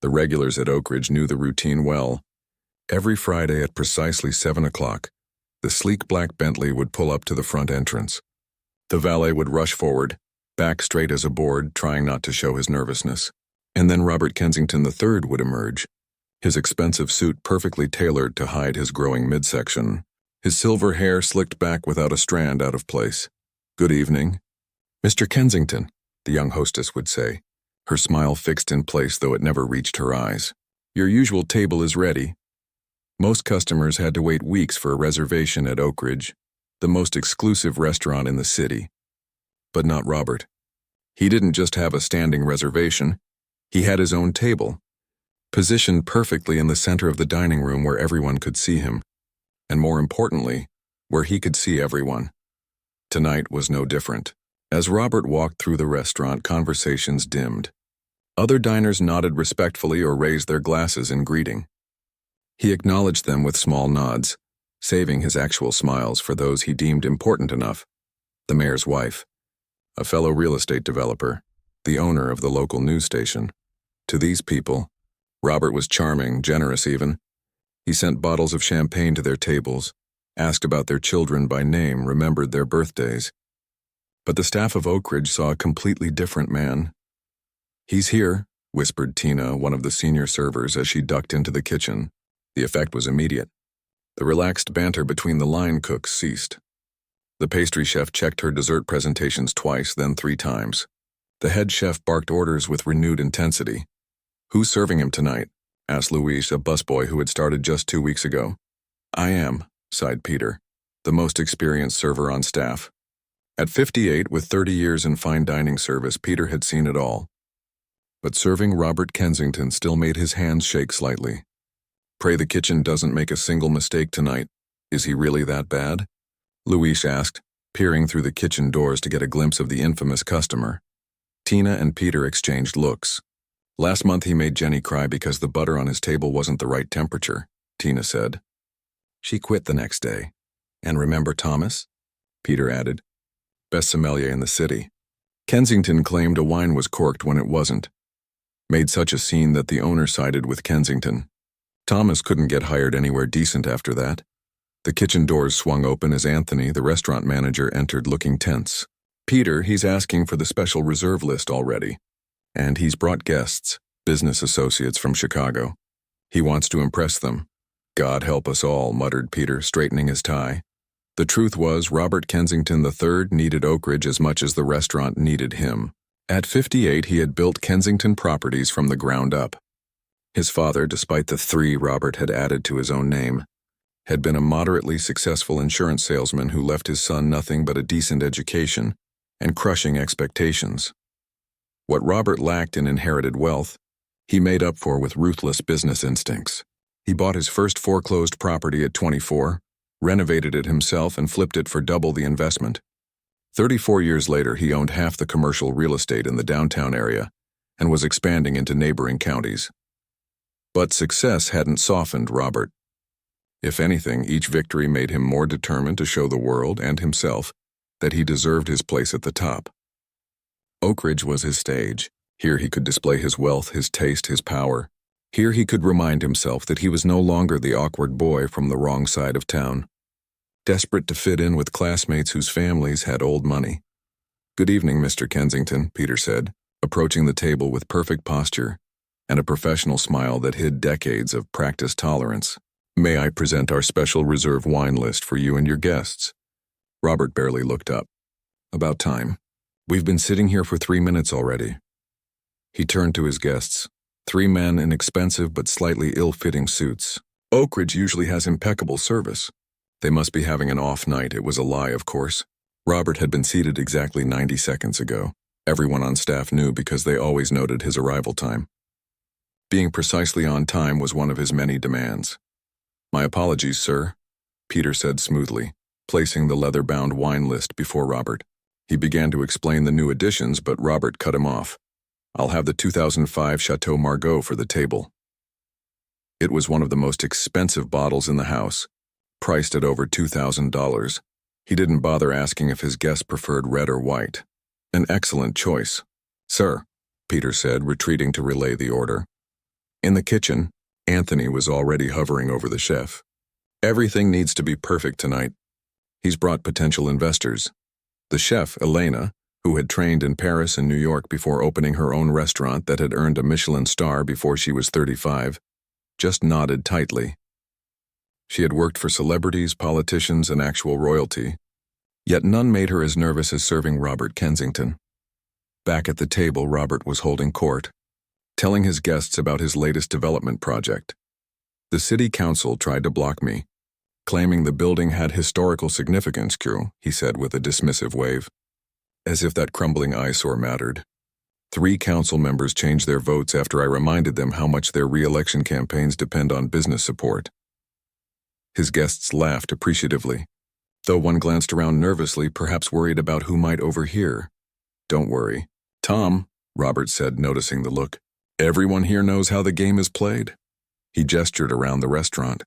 The regulars at Oak Ridge knew the routine well. Every Friday at precisely 7 o'clock, the sleek black Bentley would pull up to the front entrance. The valet would rush forward, back straight as a board, trying not to show his nervousness. And then Robert Kensington III would emerge, his expensive suit perfectly tailored to hide his growing midsection, his silver hair slicked back without a strand out of place. "Good evening." "Mr. Kensington," the young hostess would say, her smile fixed in place though it never reached her eyes. "Your usual table is ready." Most customers had to wait weeks for a reservation at Oak Ridge, the most exclusive restaurant in the city. But not Robert. He didn't just have a standing reservation. He had his own table, positioned perfectly in the center of the dining room where everyone could see him, and more importantly, where he could see everyone. Tonight was no different. As Robert walked through the restaurant, conversations dimmed. Other diners nodded respectfully or raised their glasses in greeting. He acknowledged them with small nods, saving his actual smiles for those he deemed important enough. The mayor's wife, a fellow real estate developer, the owner of the local news station. To these people, Robert was charming, generous even. He sent bottles of champagne to their tables, asked about their children by name, remembered their birthdays. But the staff of Oak Ridge saw a completely different man. "He's here," whispered Tina, one of the senior servers, as she ducked into the kitchen. The effect was immediate. The relaxed banter between the line cooks ceased. The pastry chef checked her dessert presentations twice, then 3 times. The head chef barked orders with renewed intensity. "Who's serving him tonight?" asked Luis, a busboy who had started just 2 weeks ago. "I am," sighed Peter, the most experienced server on staff. At 58, with 30 years in fine dining service, Peter had seen it all. But serving Robert Kensington still made his hands shake slightly. "Pray the kitchen doesn't make a single mistake tonight. Is he really that bad?" Luis asked, peering through the kitchen doors to get a glimpse of the infamous customer. Tina and Peter exchanged looks. "Last month he made Jenny cry because the butter on his table wasn't the right temperature," Tina said. "She quit the next day. And remember Thomas?" Peter added. "Best sommelier in the city. Kensington claimed a wine was corked when it wasn't. Made such a scene that the owner sided with Kensington. Thomas couldn't get hired anywhere decent after that." The kitchen doors swung open as Anthony, the restaurant manager, entered looking tense. "Peter, he's asking for the special reserve list already. And he's brought guests, business associates from Chicago. He wants to impress them." "God help us all," muttered Peter, straightening his tie. The truth was, Robert Kensington III needed Oak Ridge as much as the restaurant needed him. At 58, he had built Kensington Properties from the ground up. His father, despite the 3 Robert had added to his own name, had been a moderately successful insurance salesman who left his son nothing but a decent education and crushing expectations. What Robert lacked in inherited wealth, he made up for with ruthless business instincts. He bought his first foreclosed property at 24, renovated it himself, and flipped it for double the investment. 34 years later, he owned half the commercial real estate in the downtown area and was expanding into neighboring counties. But success hadn't softened Robert. If anything, each victory made him more determined to show the world and himself that he deserved his place at the top. Oak Ridge was his stage. Here he could display his wealth, his taste, his power. Here he could remind himself that he was no longer the awkward boy from the wrong side of town, desperate to fit in with classmates whose families had old money. "Good evening, Mr. Kensington," Peter said, approaching the table with perfect posture and a professional smile that hid decades of practiced tolerance. "May I present our special reserve wine list for you and your guests?" Robert barely looked up. "About time. We've been sitting here for 3 minutes already." He turned to his guests, 3 men in expensive but slightly ill-fitting suits. Oak Ridge usually has impeccable service. They must be having an off night. It was a lie, of course. Robert had been seated exactly 90 seconds ago. Everyone on staff knew because they always noted his arrival time. Being precisely on time was one of his many demands. "My apologies, sir," Peter said smoothly, placing the leather-bound wine list before Robert. He began to explain the new additions, but Robert cut him off. "I'll have the 2005 Chateau Margaux for the table." It was one of the most expensive bottles in the house, priced at over $2,000. He didn't bother asking if his guests preferred red or white. An excellent choice. "Sir," Peter said, retreating to relay the order. In the kitchen, Anthony was already hovering over the chef. Everything needs to be perfect tonight. He's brought potential investors. The chef, Elena, who had trained in Paris and New York before opening her own restaurant that had earned a Michelin star before she was 35, just nodded tightly. She had worked for celebrities, politicians, and actual royalty, yet none made her as nervous as serving Robert Kensington. Back at the table, Robert was holding court, telling his guests about his latest development project. The city council tried to block me, claiming the building had historical significance, he said with a dismissive wave, as if that crumbling eyesore mattered. 3 council members changed their votes after I reminded them how much their re-election campaigns depend on business support. His guests laughed appreciatively, though one glanced around nervously, perhaps worried about who might overhear. "Don't worry, Tom," Robert said, noticing the look. "Everyone here knows how the game is played." He gestured around the restaurant.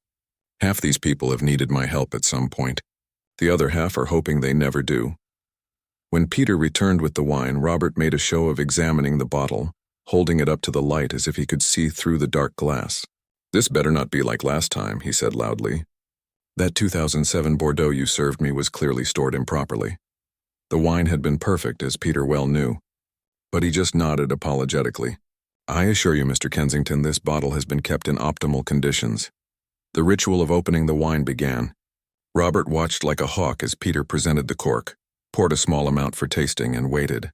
"Half these people have needed my help at some point. The other half are hoping they never do." When Peter returned with the wine, Robert made a show of examining the bottle, holding it up to the light as if he could see through the dark glass. "This better not be like last time," he said loudly. "That 2007 Bordeaux you served me was clearly stored improperly." The wine had been perfect, as Peter well knew, but he just nodded apologetically. "I assure you, Mr. Kensington, this bottle has been kept in optimal conditions." The ritual of opening the wine began. Robert watched like a hawk as Peter presented the cork, poured a small amount for tasting, and waited.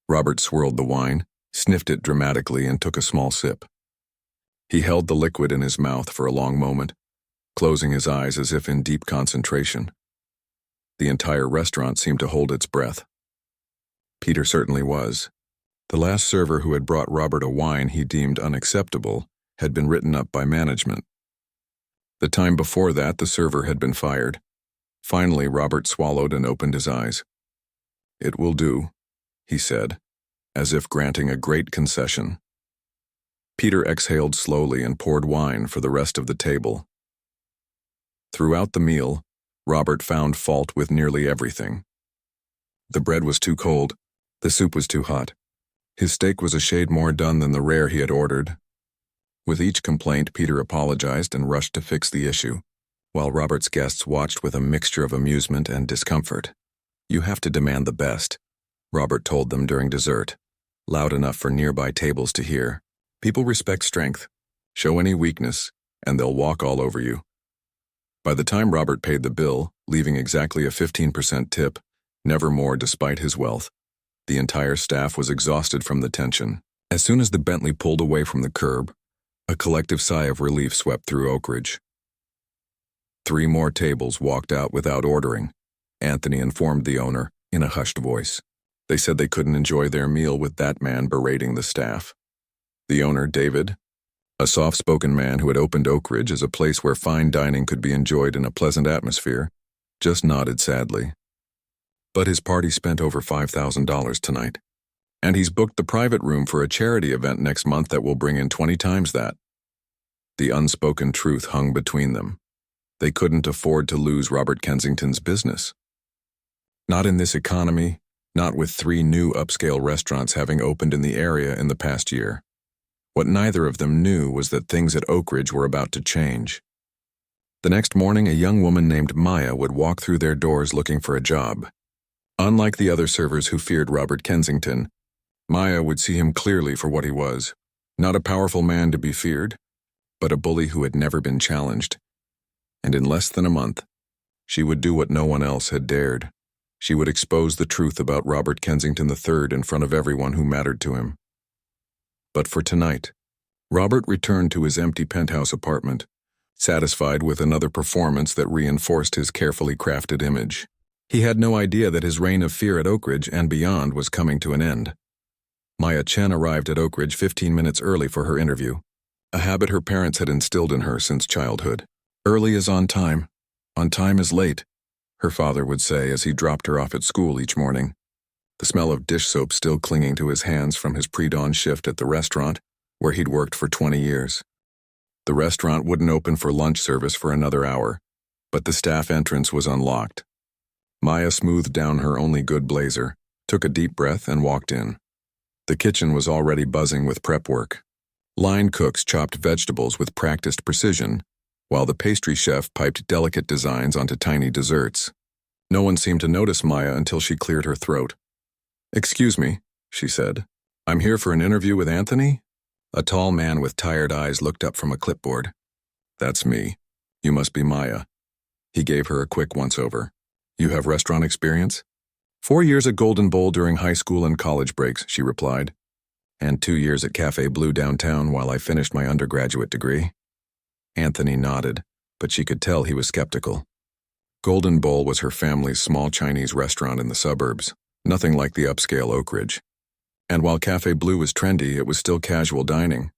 Robert swirled the wine, sniffed it dramatically, and took a small sip. He held the liquid in his mouth for a long moment, closing his eyes as if in deep concentration. The entire restaurant seemed to hold its breath. Peter certainly was. The last server who had brought Robert a wine he deemed unacceptable had been written up by management. The time before that, the server had been fired. Finally, Robert swallowed and opened his eyes. "It will do," he said, as if granting a great concession. Peter exhaled slowly and poured wine for the rest of the table. Throughout the meal, Robert found fault with nearly everything. The bread was too cold, the soup was too hot. His steak was a shade more done than the rare he had ordered. With each complaint, Peter apologized and rushed to fix the issue, while Robert's guests watched with a mixture of amusement and discomfort. "You have to demand the best," Robert told them during dessert, loud enough for nearby tables to hear. "People respect strength. Show any weakness, and they'll walk all over you." By the time Robert paid the bill, leaving exactly a 15% tip, never more despite his wealth, the entire staff was exhausted from the tension. As soon as the Bentley pulled away from the curb, a collective sigh of relief swept through Oak Ridge. 3 more tables walked out without ordering, Anthony informed the owner in a hushed voice. They said they couldn't enjoy their meal with that man berating the staff. The owner, David, a soft-spoken man who had opened Oak Ridge as a place where fine dining could be enjoyed in a pleasant atmosphere, just nodded sadly. But his party spent over $5,000 tonight, and he's booked the private room for a charity event next month that will bring in 20 times that. The unspoken truth hung between them. They couldn't afford to lose Robert Kensington's business. Not in this economy, not with 3 new upscale restaurants having opened in the area in the past year. What neither of them knew was that things at Oak Ridge were about to change. The next morning, a young woman named Maya would walk through their doors looking for a job. Unlike the other servers who feared Robert Kensington, Maya would see him clearly for what he was, not a powerful man to be feared, but a bully who had never been challenged. And in less than a month, she would do what no one else had dared. She would expose the truth about Robert Kensington III in front of everyone who mattered to him. But for tonight, Robert returned to his empty penthouse apartment, satisfied with another performance that reinforced his carefully crafted image. He had no idea that his reign of fear at Oak Ridge and beyond was coming to an end. Maya Chen arrived at Oak Ridge 15 minutes early for her interview, a habit her parents had instilled in her since childhood. "Early is on time is late," her father would say as he dropped her off at school each morning, the smell of dish soap still clinging to his hands from his pre-dawn shift at the restaurant, where he'd worked for 20 years. The restaurant wouldn't open for lunch service for another hour, but the staff entrance was unlocked. Maya smoothed down her only good blazer, took a deep breath, and walked in. The kitchen was already buzzing with prep work. Line cooks chopped vegetables with practiced precision, while the pastry chef piped delicate designs onto tiny desserts. No one seemed to notice Maya until she cleared her throat. "Excuse me," she said. "I'm here for an interview with Anthony?" A tall man with tired eyes looked up from a clipboard. "That's me. You must be Maya." He gave her a quick once-over. "You have restaurant experience?" "4 years at Golden Bowl during high school and college breaks," she replied. "And 2 years at Cafe Blue downtown while I finished my undergraduate degree." Anthony nodded, but she could tell he was skeptical. Golden Bowl was her family's small Chinese restaurant in the suburbs, nothing like the upscale Oak Ridge. And while Cafe Blue was trendy, it was still casual dining.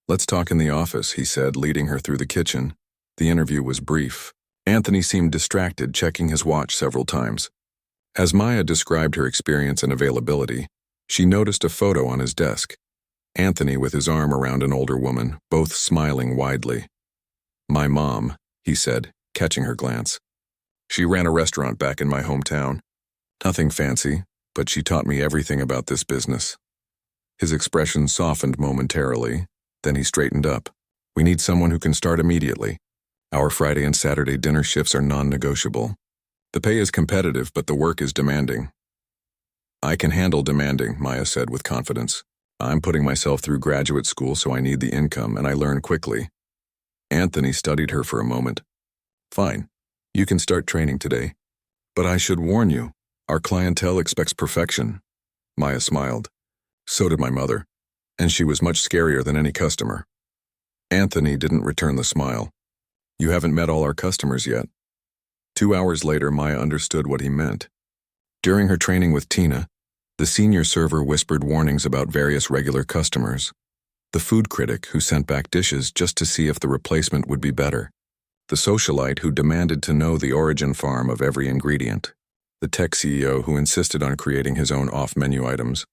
"Let's talk in the office," he said, leading her through the kitchen. The interview was brief. Anthony seemed distracted, checking his watch several times. As Maya described her experience and availability, she noticed a photo on his desk. Anthony with his arm around an older woman, both smiling widely. "My mom," he said, catching her glance. "She ran a restaurant back in my hometown. Nothing fancy, but she taught me everything about this business." His expression softened momentarily, then he straightened up. "We need someone who can start immediately. Our Friday and Saturday dinner shifts are non-negotiable. The pay is competitive, but the work is demanding." "I can handle demanding," Maya said with confidence. "I'm putting myself through graduate school, so I need the income, and I learn quickly." Anthony studied her for a moment. "Fine. You can start training today. But I should warn you, our clientele expects perfection." Maya smiled. "So did my mother, and she was much scarier than any customer." Anthony didn't return the smile. "You haven't met all our customers yet." 2 hours later, Maya understood what he meant. During her training with Tina, the senior server whispered warnings about various regular customers. The food critic who sent back dishes just to see if the replacement would be better. The socialite who demanded to know the origin farm of every ingredient. The tech CEO who insisted on creating his own off-menu items.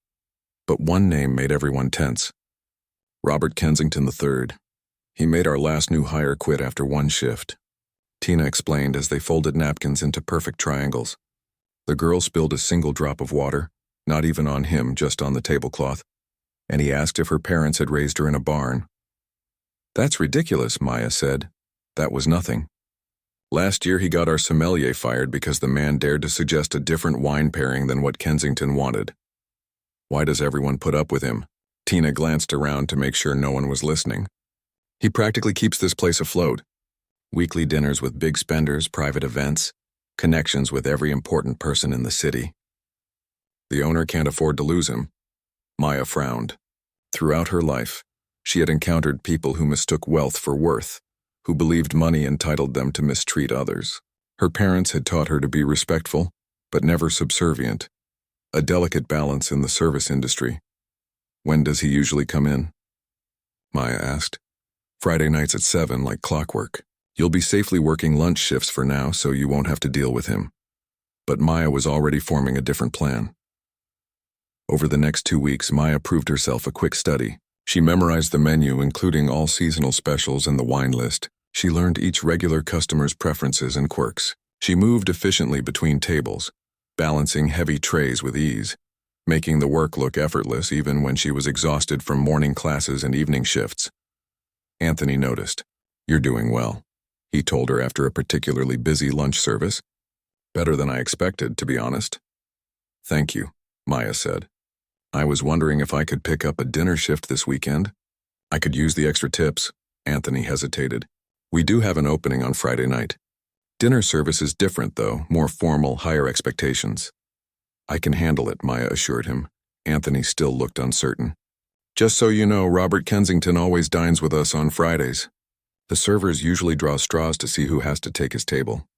But one name made everyone tense. Robert Kensington III. He made our last new hire quit after 1 shift. Tina explained as they folded napkins into perfect triangles. The girl spilled a single drop of water, not even on him, just on the tablecloth, and he asked if her parents had raised her in a barn. "That's ridiculous," Maya said. "That was nothing. Last year he got our sommelier fired because the man dared to suggest a different wine pairing than what Kensington wanted." "Why does everyone put up with him?" Tina glanced around to make sure no one was listening. "He practically keeps this place afloat. Weekly dinners with big spenders, private events, connections with every important person in the city. The owner can't afford to lose him." Maya frowned. Throughout her life, she had encountered people who mistook wealth for worth, who believed money entitled them to mistreat others. Her parents had taught her to be respectful, but never subservient. A delicate balance in the service industry. "When does he usually come in?" Maya asked. "Friday nights at 7, like clockwork. You'll be safely working lunch shifts for now, so you won't have to deal with him." But Maya was already forming a different plan. Over the next 2 weeks, Maya proved herself a quick study. She memorized the menu, including all seasonal specials and the wine list. She learned each regular customer's preferences and quirks. She moved efficiently between tables, balancing heavy trays with ease, making the work look effortless even when she was exhausted from morning classes and evening shifts. Anthony noticed. "You're doing well," he told her after a particularly busy lunch service. "Better than I expected, to be honest." "Thank you," Maya said. "I was wondering if I could pick up a dinner shift this weekend. I could use the extra tips." Anthony hesitated. "We do have an opening on Friday night. Dinner service is different, though, more formal, higher expectations." "I can handle it," Maya assured him. Anthony still looked uncertain. "Just so you know, Robert Kensington always dines with us on Fridays. The servers usually draw straws to see who has to take his table."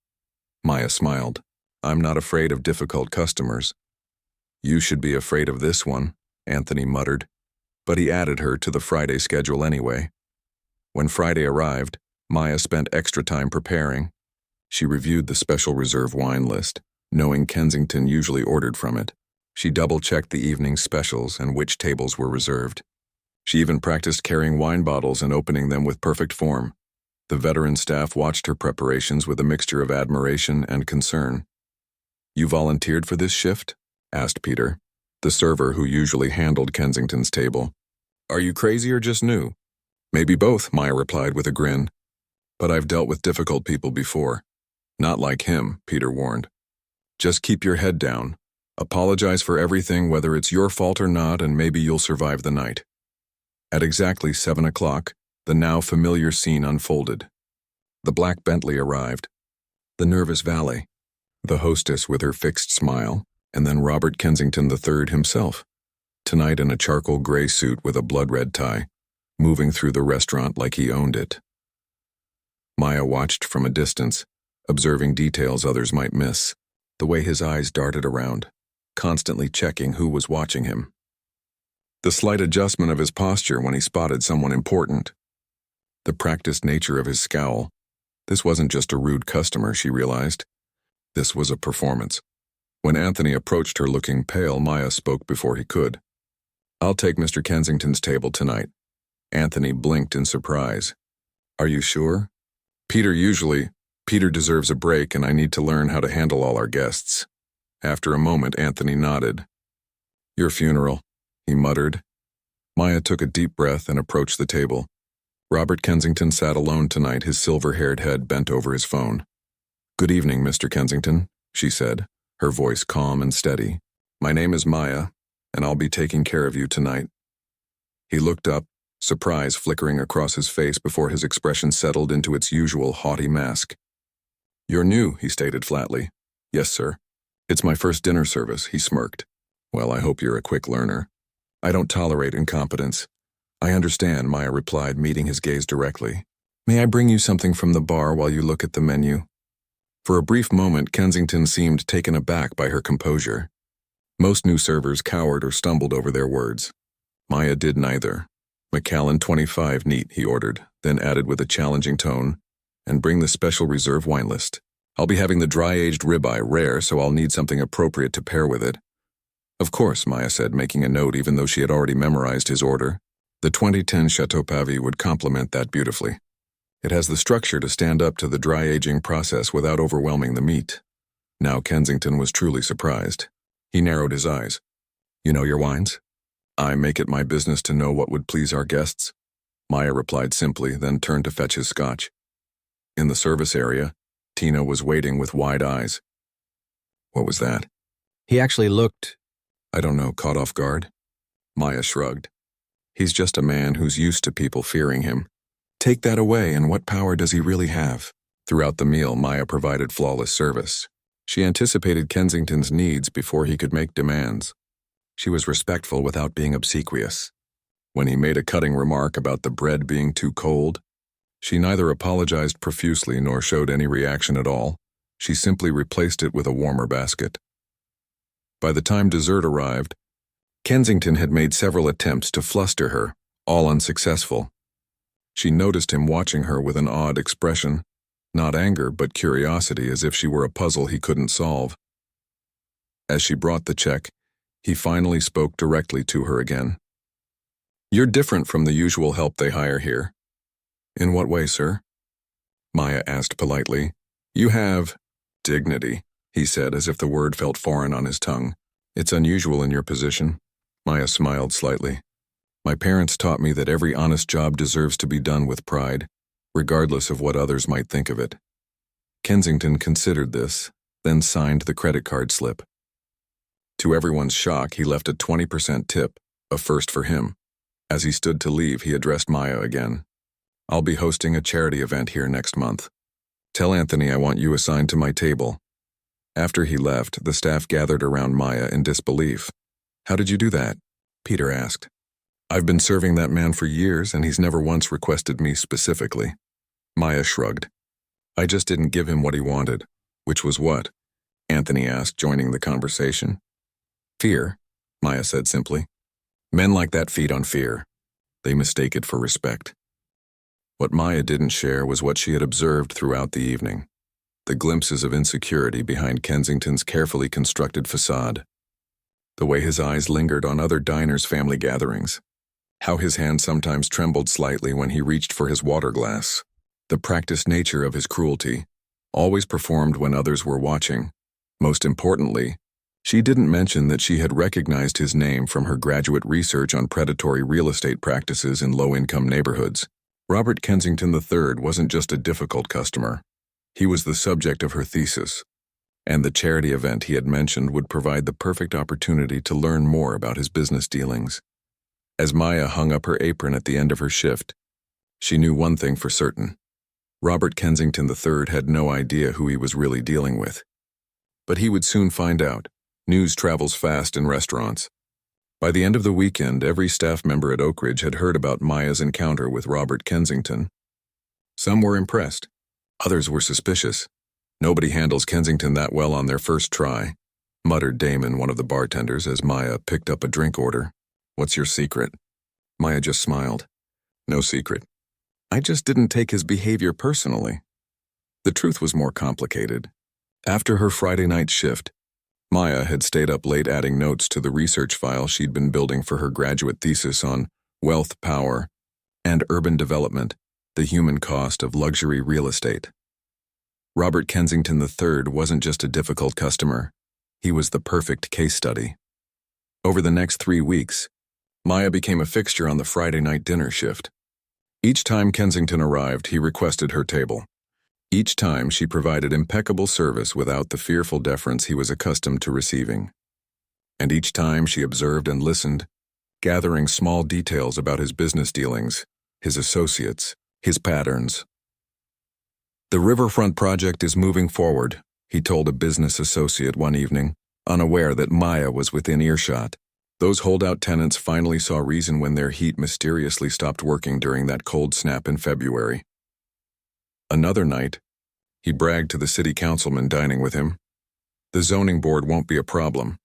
Maya smiled. "I'm not afraid of difficult customers." "You should be afraid of this one," Anthony muttered. But he added her to the Friday schedule anyway. When Friday arrived, Maya spent extra time preparing. She reviewed the special reserve wine list, knowing Kensington usually ordered from it. She double-checked the evening's specials and which tables were reserved. She even practiced carrying wine bottles and opening them with perfect form. The veteran staff watched her preparations with a mixture of admiration and concern. "You volunteered for this shift?" asked Peter, the server who usually handled Kensington's table. "Are you crazy or just new?" Maybe both, Maya replied with a grin. But I've dealt with difficult people before. Not like him, Peter warned. Just keep your head down. Apologize for everything, whether it's your fault or not, and maybe you'll survive the night. At exactly 7 o'clock, the now familiar scene unfolded. The black Bentley arrived. The nervous valet, the hostess with her fixed smile, and then Robert Kensington III himself, tonight in a charcoal gray suit with a blood-red tie, moving through the restaurant like he owned it. Maya watched from a distance, observing details others might miss, the way his eyes darted around, constantly checking who was watching him. The slight adjustment of his posture when he spotted someone important. The practiced nature of his scowl. This wasn't just a rude customer, she realized. This was a performance. When Anthony approached her looking pale, Maya spoke before he could. I'll take Mr. Kensington's table tonight. Anthony blinked in surprise. Are you sure? Peter deserves a break, and I need to learn how to handle all our guests. After a moment, Anthony nodded. Your funeral, he muttered. Maya took a deep breath and approached the table. Robert Kensington sat alone tonight, his silver-haired head bent over his phone. Good evening, Mr. Kensington, she said, her voice calm and steady. My name is Maya, and I'll be taking care of you tonight. He looked up, surprise flickering across his face before his expression settled into its usual haughty mask. You're new, he stated flatly. Yes, sir. It's my first dinner service, he smirked. Well, I hope you're a quick learner. I don't tolerate incompetence. I understand, Maya replied, meeting his gaze directly. May I bring you something from the bar while you look at the menu? For a brief moment, Kensington seemed taken aback by her composure. Most new servers cowered or stumbled over their words. Maya did neither. Macallan 25 neat, he ordered, then added with a challenging tone, and bring the special reserve wine list. I'll be having the dry-aged ribeye rare, so I'll need something appropriate to pair with it. Of course, Maya said, making a note even though she had already memorized his order. The 2010 Chateau Pavie would complement that beautifully. It has the structure to stand up to the dry-aging process without overwhelming the meat. Now Kensington was truly surprised. He narrowed his eyes. You know your wines? I make it my business to know what would please our guests. Maya replied simply, then turned to fetch his scotch. In the service area, Tina was waiting with wide eyes. What was that? He actually looked, I don't know, caught off guard? Maya shrugged. He's just a man who's used to people fearing him. Take that away, and what power does he really have? Throughout the meal, Maya provided flawless service. She anticipated Kensington's needs before he could make demands. She was respectful without being obsequious. When he made a cutting remark about the bread being too cold, she neither apologized profusely nor showed any reaction at all. She simply replaced it with a warmer basket. By the time dessert arrived, Kensington had made several attempts to fluster her, all unsuccessful. She noticed him watching her with an odd expression, not anger but curiosity, as if she were a puzzle he couldn't solve. As she brought the check, he finally spoke directly to her again. You're different from the usual help they hire here. In what way, sir? Maya asked politely. You have dignity, he said, as if the word felt foreign on his tongue. It's unusual in your position. Maya smiled slightly. My parents taught me that every honest job deserves to be done with pride, regardless of what others might think of it. Kensington considered this, then signed the credit card slip. To everyone's shock, he left a 20% tip, a first for him. As he stood to leave, he addressed Maya again. I'll be hosting a charity event here next month. Tell Anthony I want you assigned to my table. After he left, the staff gathered around Maya in disbelief. How did you do that? Peter asked. I've been serving that man for years, and he's never once requested me specifically. Maya shrugged. I just didn't give him what he wanted. Which was what? Anthony asked, joining the conversation. Fear, Maya said simply. Men like that feed on fear. They mistake it for respect. What Maya didn't share was what she had observed throughout the evening. The glimpses of insecurity behind Kensington's carefully constructed facade. The way his eyes lingered on other diners' family gatherings. How his hand sometimes trembled slightly when he reached for his water glass. The practiced nature of his cruelty, always performed when others were watching. Most importantly, she didn't mention that she had recognized his name from her graduate research on predatory real estate practices in low-income neighborhoods. Robert Kensington III wasn't just a difficult customer. He was the subject of her thesis, and the charity event he had mentioned would provide the perfect opportunity to learn more about his business dealings. As Maya hung up her apron at the end of her shift, she knew one thing for certain. Robert Kensington III had no idea who he was really dealing with. But he would soon find out. News travels fast in restaurants. By the end of the weekend, every staff member at Oak Ridge had heard about Maya's encounter with Robert Kensington. Some were impressed. Others were suspicious. "Nobody handles Kensington that well on their first try," muttered Damon, one of the bartenders, as Maya picked up a drink order. "What's your secret?" Maya just smiled. "No secret. I just didn't take his behavior personally." The truth was more complicated. After her Friday night shift, Maya had stayed up late adding notes to the research file she'd been building for her graduate thesis on wealth, power, and urban development, the human cost of luxury real estate. Robert Kensington III wasn't just a difficult customer. He was the perfect case study. Over the next 3 weeks, Maya became a fixture on the Friday night dinner shift. Each time Kensington arrived, he requested her table. Each time she provided impeccable service without the fearful deference he was accustomed to receiving. And each time she observed and listened, gathering small details about his business dealings, his associates, his patterns. "The riverfront project is moving forward," he told a business associate one evening, unaware that Maya was within earshot. Those holdout tenants finally saw reason when their heat mysteriously stopped working during that cold snap in February. Another night, he bragged to the city councilman dining with him. "The zoning board won't be a problem.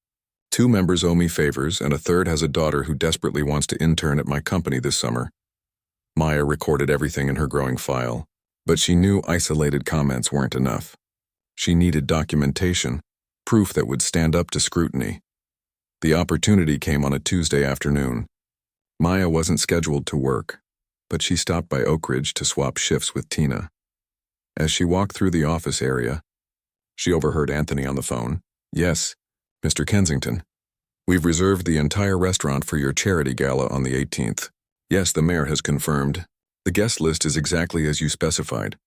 2 members owe me favors, and a third has a daughter who desperately wants to intern at my company this summer." Maya recorded everything in her growing file, but she knew isolated comments weren't enough. She needed documentation, proof that would stand up to scrutiny. The opportunity came on a Tuesday afternoon. Maya wasn't scheduled to work, but she stopped by Oak Ridge to swap shifts with Tina. As she walked through the office area, she overheard Anthony on the phone. "Yes, Mr. Kensington. We've reserved the entire restaurant for your charity gala on the 18th. Yes, the mayor has confirmed. The guest list is exactly as you specified."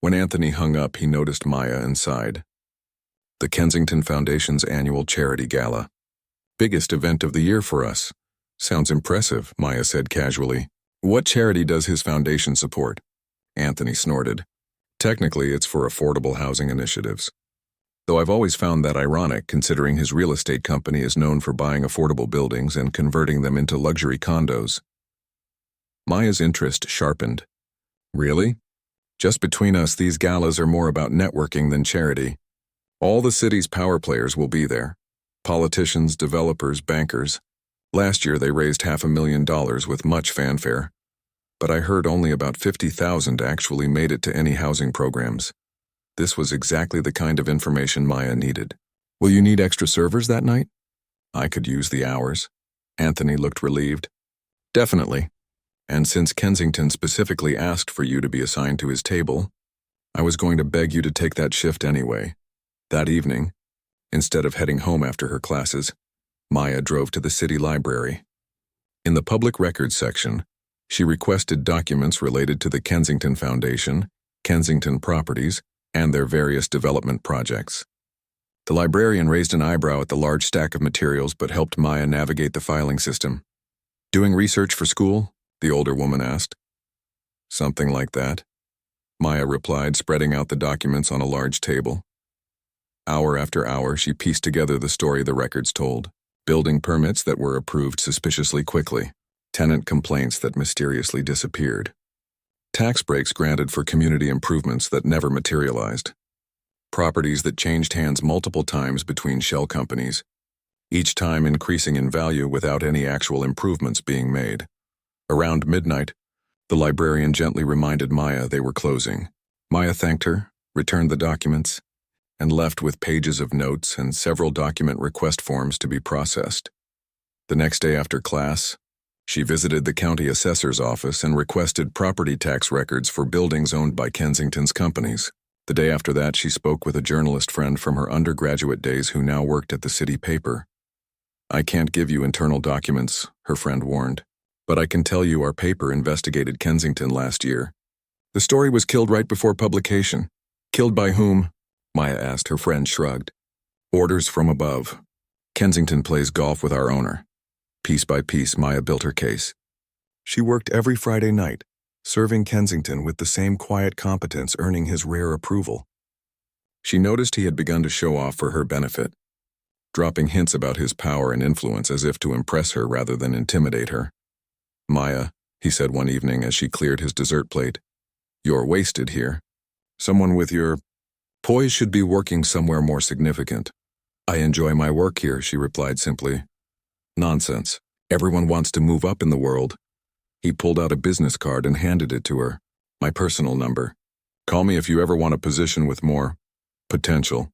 When Anthony hung up, he noticed Maya and sighed. "The Kensington Foundation's annual charity gala. Biggest event of the year for us." "Sounds impressive," Maya said casually. "What charity does his foundation support?" Anthony snorted. "Technically, it's for affordable housing initiatives. Though I've always found that ironic, considering his real estate company is known for buying affordable buildings and converting them into luxury condos." Maya's interest sharpened. "Really? Just between us, these galas are more about networking than charity. All the city's power players will be there. Politicians, developers, bankers. Last year they raised $500,000 with much fanfare. But I heard only about 50,000 actually made it to any housing programs." This was exactly the kind of information Maya needed. "Will you need extra servers that night?" "I could use the hours." Anthony looked relieved. "Definitely. And since Kensington specifically asked for you to be assigned to his table, I was going to beg you to take that shift anyway." That evening, instead of heading home after her classes, Maya drove to the city library. In the public records section, she requested documents related to the Kensington Foundation, Kensington Properties, and their various development projects. The librarian raised an eyebrow at the large stack of materials but helped Maya navigate the filing system. "Doing research for school?" the older woman asked. "Something like that," Maya replied, spreading out the documents on a large table. Hour after hour, she pieced together the story the records told. Building permits that were approved suspiciously quickly. Tenant complaints that mysteriously disappeared. Tax breaks granted for community improvements that never materialized. Properties that changed hands multiple times between shell companies, each time increasing in value without any actual improvements being made. Around midnight, the librarian gently reminded Maya they were closing. Maya thanked her, returned the documents, and left with pages of notes and several document request forms to be processed. The next day after class, she visited the county assessor's office and requested property tax records for buildings owned by Kensington's companies. The day after that, she spoke with a journalist friend from her undergraduate days who now worked at the city paper. "I can't give you internal documents," her friend warned. But I can tell you our paper investigated Kensington last year. The story was killed right before publication. Killed by whom? Maya asked. Her friend shrugged. Orders from above. Kensington plays golf with our owner. Piece by piece, Maya built her case. She worked every Friday night, serving Kensington with the same quiet competence, earning his rare approval. She noticed he had begun to show off for her benefit, dropping hints about his power and influence as if to impress her rather than intimidate her. Maya, he said one evening as she cleared his dessert plate, you're wasted here. Someone with your poise should be working somewhere more significant. I enjoy my work here, she replied simply. Nonsense. Everyone wants to move up in the world. He pulled out a business card and handed it to her. My personal number. Call me if you ever want a position with more potential.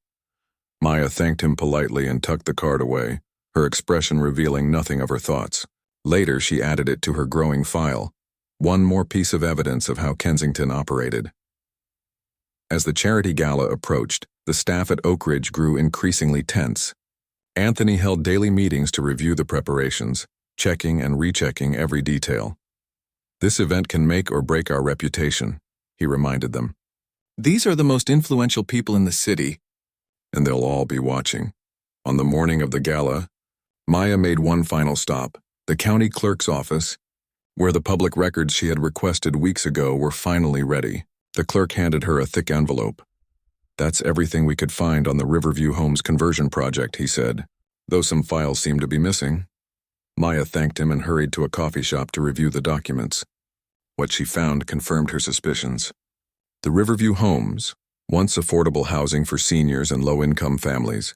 Maya thanked him politely and tucked the card away, her expression revealing nothing of her thoughts. Later, she added it to her growing file. One more piece of evidence of how Kensington operated. As the charity gala approached, the staff at Oak Ridge grew increasingly tense. Anthony held daily meetings to review the preparations, checking and rechecking every detail. This event can make or break our reputation, he reminded them. These are the most influential people in the city, and they'll all be watching. On the morning of the gala, Maya made one final stop, the county clerk's office, where the public records she had requested weeks ago were finally ready. The clerk handed her a thick envelope. That's everything we could find on the Riverview Homes conversion project, he said, though some files seemed to be missing. Maya thanked him and hurried to a coffee shop to review the documents. What she found confirmed her suspicions. The Riverview Homes, once affordable housing for seniors and low-income families,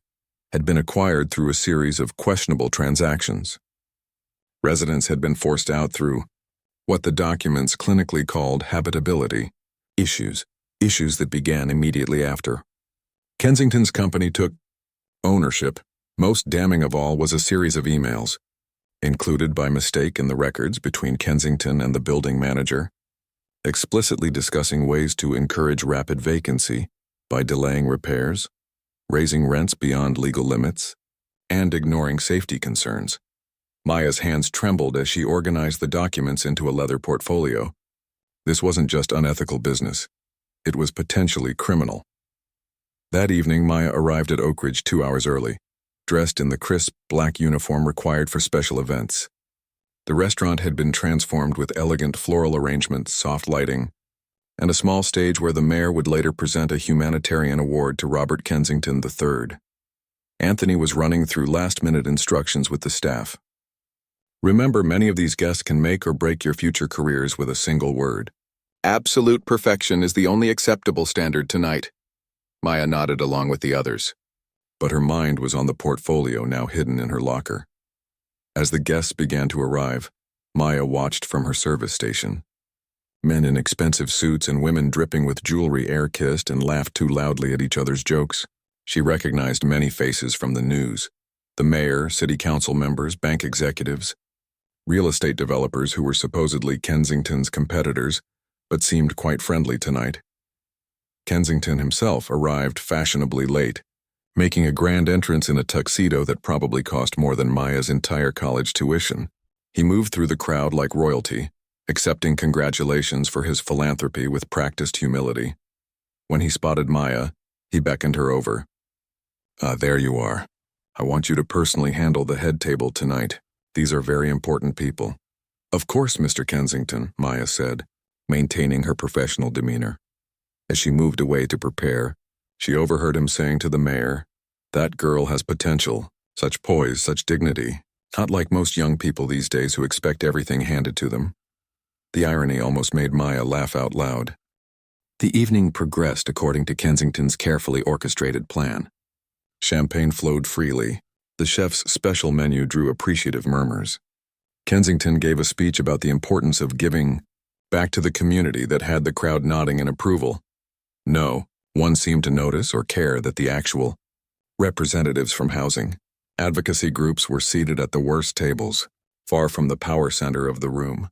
had been acquired through a series of questionable transactions. Residents had been forced out through what the documents clinically called habitability issues that began immediately after. Kensington's company took ownership. Most damning of all was a series of emails, included by mistake in the records between Kensington and the building manager, explicitly discussing ways to encourage rapid vacancy by delaying repairs, raising rents beyond legal limits, and ignoring safety concerns. Maya's hands trembled as she organized the documents into a leather portfolio. This wasn't just unethical business. It was potentially criminal. That evening, Maya arrived at Oak Ridge 2 hours early, dressed in the crisp black uniform required for special events. The restaurant had been transformed with elegant floral arrangements, soft lighting, and a small stage where the mayor would later present a humanitarian award to Robert Kensington III. Anthony was running through last-minute instructions with the staff. Remember, many of these guests can make or break your future careers with a single word. Absolute perfection is the only acceptable standard tonight. Maya nodded along with the others, but her mind was on the portfolio now hidden in her locker. As the guests began to arrive, Maya watched from her service station. Men in expensive suits and women dripping with jewelry air-kissed and laughed too loudly at each other's jokes. She recognized many faces from the news. The mayor, city council members, bank executives, real estate developers who were supposedly Kensington's competitors, but seemed quite friendly tonight. Kensington himself arrived fashionably late, making a grand entrance in a tuxedo that probably cost more than Maya's entire college tuition. He moved through the crowd like royalty, accepting congratulations for his philanthropy with practiced humility. When he spotted Maya, he beckoned her over. There you are. I want you to personally handle the head table tonight. These are very important people. Of course, Mr. Kensington, Maya said, maintaining her professional demeanor. As she moved away to prepare, she overheard him saying to the mayor, "That girl has potential, such poise, such dignity, not like most young people these days who expect everything handed to them." The irony almost made Maya laugh out loud. The evening progressed according to Kensington's carefully orchestrated plan. Champagne flowed freely. The chef's special menu drew appreciative murmurs. Kensington gave a speech about the importance of giving back to the community that had the crowd nodding in approval. No one seemed to notice or care that the actual representatives from housing advocacy groups were seated at the worst tables, far from the power center of the room.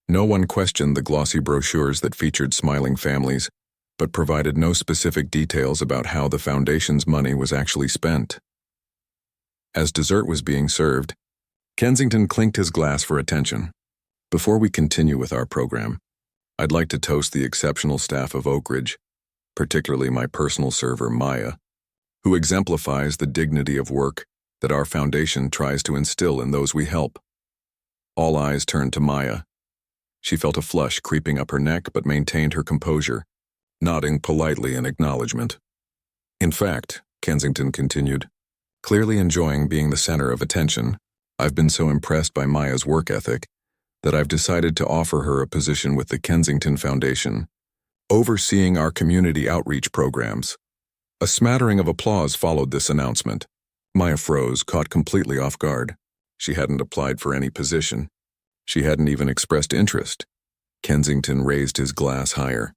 No one questioned the glossy brochures that featured smiling families, but provided no specific details about how the foundation's money was actually spent. As dessert was being served, Kensington clinked his glass for attention. Before we continue with our program, I'd like to toast the exceptional staff of Oak Ridge, particularly my personal server, Maya, who exemplifies the dignity of work that our foundation tries to instill in those we help. All eyes turned to Maya. She felt a flush creeping up her neck but maintained her composure, nodding politely in acknowledgement. In fact, Kensington continued, clearly enjoying being the center of attention, I've been so impressed by Maya's work ethic that I've decided to offer her a position with the Kensington Foundation, overseeing our community outreach programs. A smattering of applause followed this announcement. Maya froze, caught completely off guard. She hadn't applied for any position. She hadn't even expressed interest. Kensington raised his glass higher.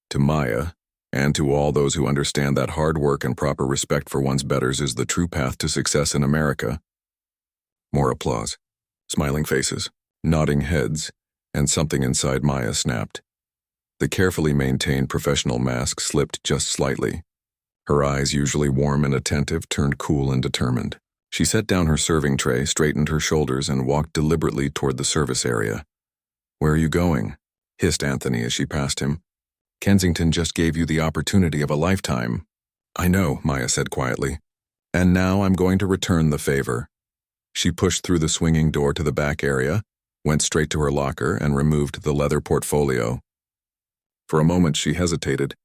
To Maya, and to all those who understand that hard work and proper respect for one's betters is the true path to success in America. More applause, smiling faces, nodding heads, and something inside Maya snapped. The carefully maintained professional mask slipped just slightly. Her eyes, usually warm and attentive, turned cool and determined. She set down her serving tray, straightened her shoulders, and walked deliberately toward the service area. "Where are you going?" hissed Anthony as she passed him. "Kensington just gave you the opportunity of a lifetime." "I know," Maya said quietly. "And now I'm going to return the favor." She pushed through the swinging door to the back area, went straight to her locker, and removed the leather portfolio. For a moment she hesitated,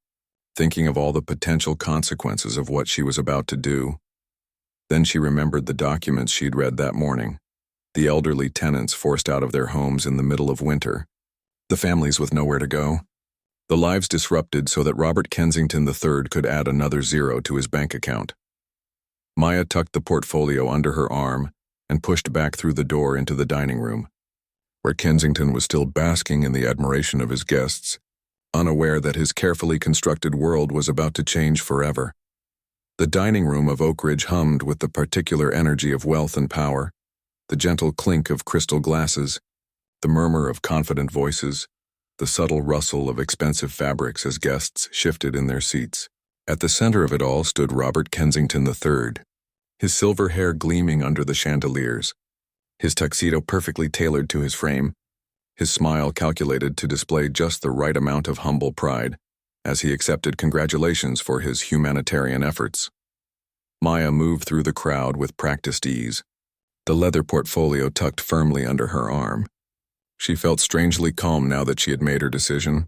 thinking of all the potential consequences of what she was about to do. Then she remembered the documents she'd read that morning. The elderly tenants forced out of their homes in the middle of winter. The families with nowhere to go. The lives disrupted so that Robert Kensington III could add another zero to his bank account. Maya tucked the portfolio under her arm and pushed back through the door into the dining room, where Kensington was still basking in the admiration of his guests, unaware that his carefully constructed world was about to change forever. The dining room of Oak Ridge hummed with the particular energy of wealth and power, the gentle clink of crystal glasses, the murmur of confident voices, the subtle rustle of expensive fabrics as guests shifted in their seats. At the center of it all stood Robert Kensington III, his silver hair gleaming under the chandeliers, his tuxedo perfectly tailored to his frame, his smile calculated to display just the right amount of humble pride as he accepted congratulations for his humanitarian efforts. Maya moved through the crowd with practiced ease, the leather portfolio tucked firmly under her arm. She felt strangely calm now that she had made her decision.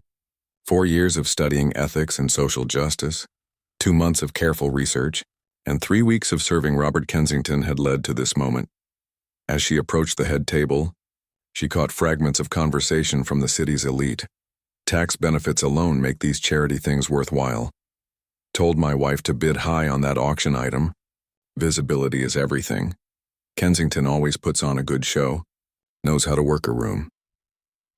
4 years of studying ethics and social justice, 2 months of careful research, and 3 weeks of serving Robert Kensington had led to this moment. As she approached the head table, she caught fragments of conversation from the city's elite. "Tax benefits alone make these charity things worthwhile. Told my wife to bid high on that auction item. Visibility is everything. Kensington always puts on a good show. Knows how to work a room."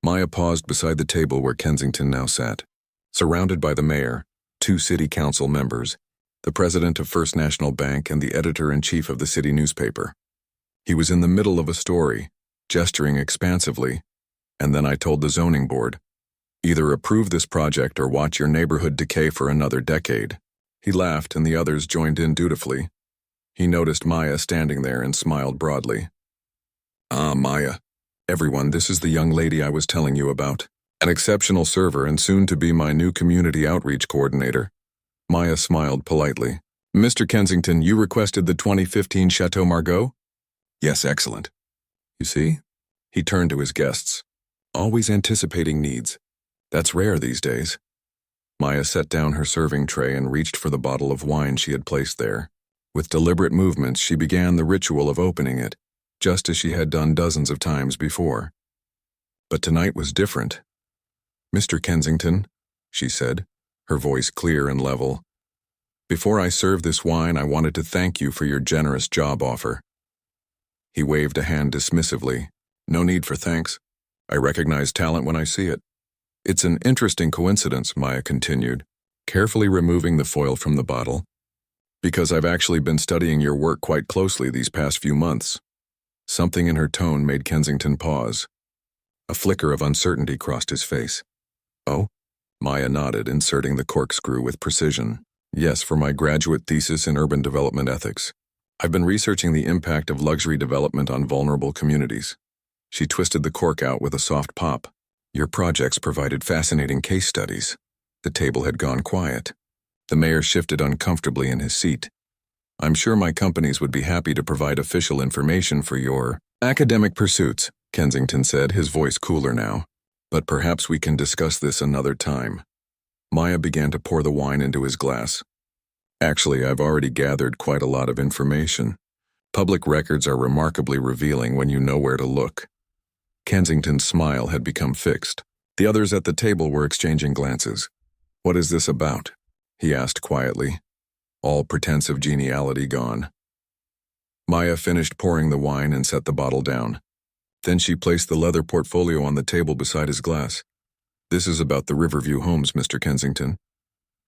Maya paused beside the table where Kensington now sat, surrounded by the mayor, 2 city council members, the president of First National Bank, and the editor-in-chief of the city newspaper. He was in the middle of a story, gesturing expansively, and then I told the zoning board, "Either approve this project or watch your neighborhood decay for another decade." He laughed and the others joined in dutifully. He noticed Maya standing there and smiled broadly. "Ah, Maya. Everyone, this is the young lady I was telling you about. An exceptional server and soon to be my new community outreach coordinator." Maya smiled politely. "Mr. Kensington, you requested the 2015 Chateau Margaux?" "Yes, excellent. You see?" He turned to his guests. "Always anticipating needs. That's rare these days." Maya set down her serving tray and reached for the bottle of wine she had placed there. With deliberate movements, she began the ritual of opening it, just as she had done dozens of times before. But tonight was different. "Mr. Kensington," she said, her voice clear and level, "before I serve this wine, I wanted to thank you for your generous job offer." He waved a hand dismissively. "No need for thanks. I recognize talent when I see it." "It's an interesting coincidence," Maya continued, carefully removing the foil from the bottle, "because I've actually been studying your work quite closely these past few months." Something in her tone made Kensington pause. A flicker of uncertainty crossed his face. "Oh?" Maya nodded, inserting the corkscrew with precision. "Yes, for my graduate thesis in urban development ethics. I've been researching the impact of luxury development on vulnerable communities." She twisted the cork out with a soft pop. Your projects provided fascinating case studies. The table had gone quiet. The mayor shifted uncomfortably in his seat. I'm sure my companies would be happy to provide official information for your academic pursuits, Kensington said, his voice cooler now. But perhaps we can discuss this another time. Maya began to pour the wine into his glass. Actually, I've already gathered quite a lot of information. Public records are remarkably revealing when you know where to look. Kensington's smile had become fixed. The others at the table were exchanging glances. What is this about? He asked quietly, all pretense of geniality gone. Maya finished pouring the wine and set the bottle down. Then she placed the leather portfolio on the table beside his glass. This is about the Riverview homes, Mr. Kensington,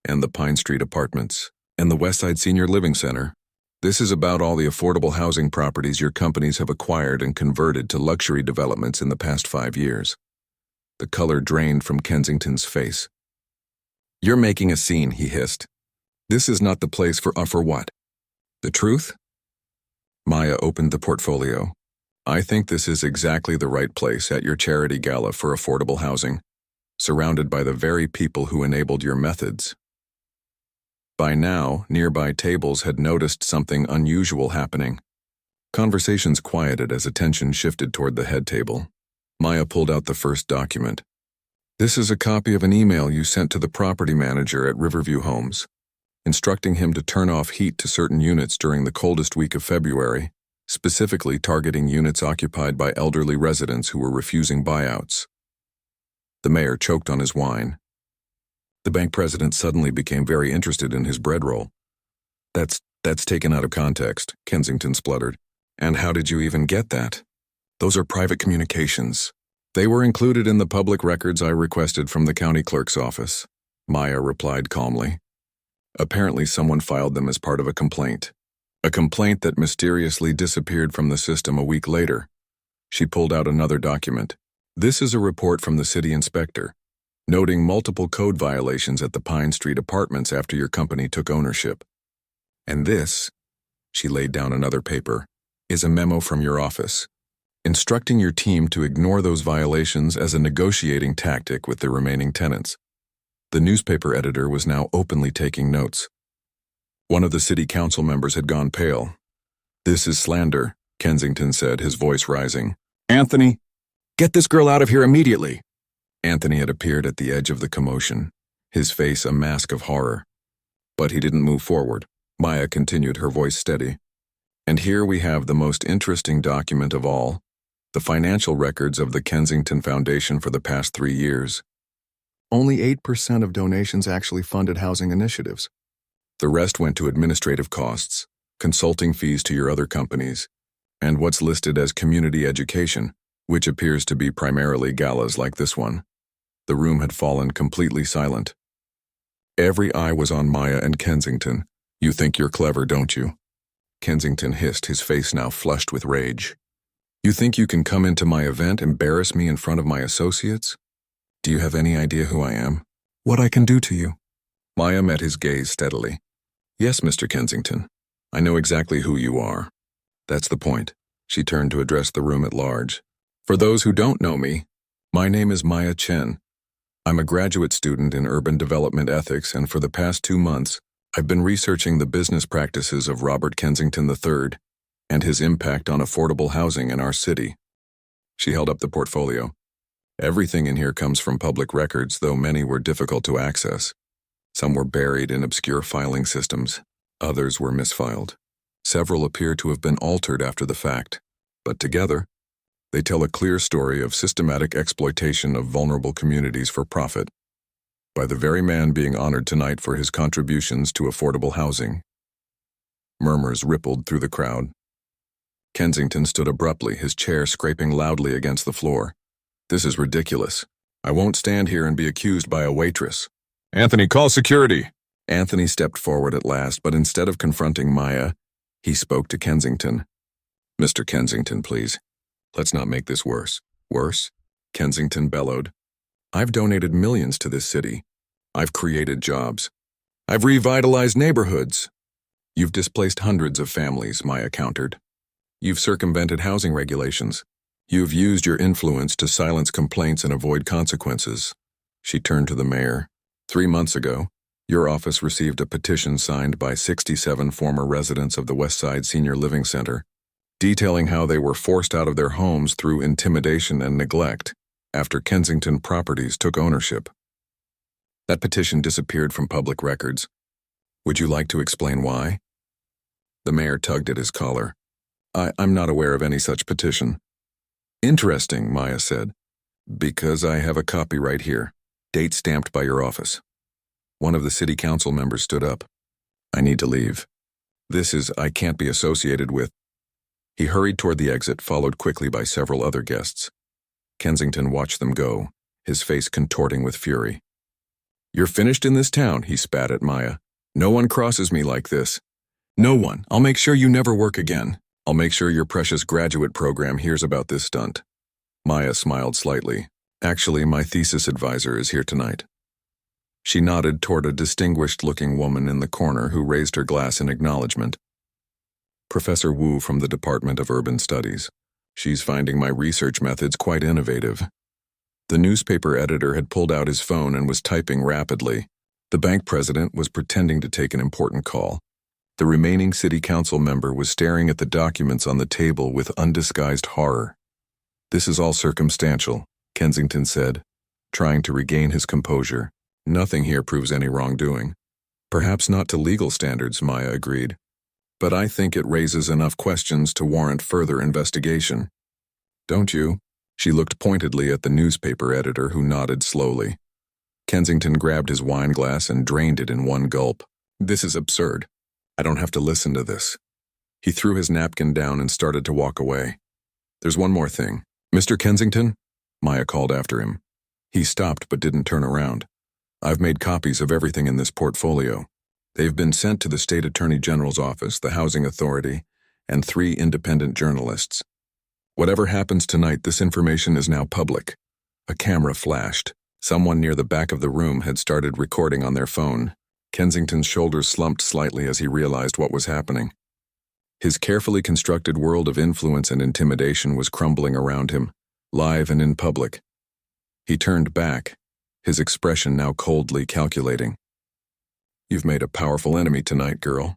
and the Pine Street apartments, and the Westside Senior Living Center. This is about all the affordable housing properties your companies have acquired and converted to luxury developments in the past 5 years. The color drained from Kensington's face. You're making a scene, he hissed. This is not the place for what? The truth? Maya opened the portfolio. I think this is exactly the right place at your charity gala for affordable housing, surrounded by the very people who enabled your methods. By now, nearby tables had noticed something unusual happening. Conversations quieted as attention shifted toward the head table. Maya pulled out the first document. This is a copy of an email you sent to the property manager at Riverview Homes, instructing him to turn off heat to certain units during the coldest week of February, specifically targeting units occupied by elderly residents who were refusing buyouts. The mayor choked on his wine. The bank president suddenly became very interested in his bread roll. That's taken out of context, Kensington spluttered. And how did you even get that? Those are private communications. They were included in the public records I requested from the county clerk's office, Maya replied calmly. Apparently someone filed them as part of a complaint that mysteriously disappeared from the system a week later. She pulled out another document. This is a report from the city inspector, noting multiple code violations at the Pine Street apartments after your company took ownership. And this, she laid down another paper, is a memo from your office, instructing your team to ignore those violations as a negotiating tactic with the remaining tenants. The newspaper editor was now openly taking notes. One of the city council members had gone pale. This is slander, Kensington said, his voice rising. Anthony, get this girl out of here immediately. Anthony had appeared at the edge of the commotion, his face a mask of horror. But he didn't move forward. Maya continued, her voice steady. And here we have the most interesting document of all, the financial records of the Kensington Foundation for the past 3 years. Only 8% of donations actually funded housing initiatives. The rest went to administrative costs, consulting fees to your other companies, and what's listed as community education, which appears to be primarily galas like this one. The room had fallen completely silent. Every eye was on Maya and Kensington. You think you're clever, don't you? Kensington hissed, his face now flushed with rage. You think you can come into my event, embarrass me in front of my associates? Do you have any idea who I am? What I can do to you? Maya met his gaze steadily. Yes, Mr. Kensington. I know exactly who you are. That's the point. She turned to address the room at large. For those who don't know me, my name is Maya Chen. I'm a graduate student in urban development ethics, and for the past 2 months, I've been researching the business practices of Robert Kensington III and his impact on affordable housing in our city. She held up the portfolio. Everything in here comes from public records, though many were difficult to access. Some were buried in obscure filing systems. Others were misfiled. Several appear to have been altered after the fact, but together, they tell a clear story of systematic exploitation of vulnerable communities for profit, by the very man being honored tonight for his contributions to affordable housing. Murmurs rippled through the crowd. Kensington stood abruptly, his chair scraping loudly against the floor. This is ridiculous. I won't stand here and be accused by a waitress. Anthony, call security. Anthony stepped forward at last, but instead of confronting Maya, he spoke to Kensington. Mr. Kensington, please. Let's not make this worse. Worse? Kensington bellowed. I've donated millions to this city. I've created jobs. I've revitalized neighborhoods. You've displaced hundreds of families, Maya countered. You've circumvented housing regulations. You've used your influence to silence complaints and avoid consequences. She turned to the mayor. 3 months ago, your office received a petition signed by 67 former residents of the Westside Senior Living Center, detailing how they were forced out of their homes through intimidation and neglect after Kensington Properties took ownership. That petition disappeared from public records. Would you like to explain why? The mayor tugged at his collar. I'm not aware of any such petition. Interesting, Maya said. Because I have a copy right here, date stamped by your office. One of the city council members stood up. I need to leave. I can't be associated with. He hurried toward the exit, followed quickly by several other guests. Kensington watched them go, his face contorting with fury. You're finished in this town, he spat at Maya. No one crosses me like this. No one. I'll make sure you never work again. I'll make sure your precious graduate program hears about this stunt. Maya smiled slightly. Actually, my thesis advisor is here tonight. She nodded toward a distinguished-looking woman in the corner who raised her glass in acknowledgement. Professor Wu from the Department of Urban Studies. She's finding my research methods quite innovative. The newspaper editor had pulled out his phone and was typing rapidly. The bank president was pretending to take an important call. The remaining city council member was staring at the documents on the table with undisguised horror. This is all circumstantial, Kensington said, trying to regain his composure. Nothing here proves any wrongdoing. Perhaps not to legal standards, Maya agreed. But I think it raises enough questions to warrant further investigation. Don't you? She looked pointedly at the newspaper editor, who nodded slowly. Kensington grabbed his wine glass and drained it in one gulp. This is absurd. I don't have to listen to this. He threw his napkin down and started to walk away. There's one more thing. Mr. Kensington? Maya called after him. He stopped but didn't turn around. I've made copies of everything in this portfolio. They've been sent to the State Attorney General's office, the Housing Authority, and 3 independent journalists. Whatever happens tonight, this information is now public. A camera flashed. Someone near the back of the room had started recording on their phone. Kensington's shoulders slumped slightly as he realized what was happening. His carefully constructed world of influence and intimidation was crumbling around him, live and in public. He turned back, his expression now coldly calculating. You've made a powerful enemy tonight, girl.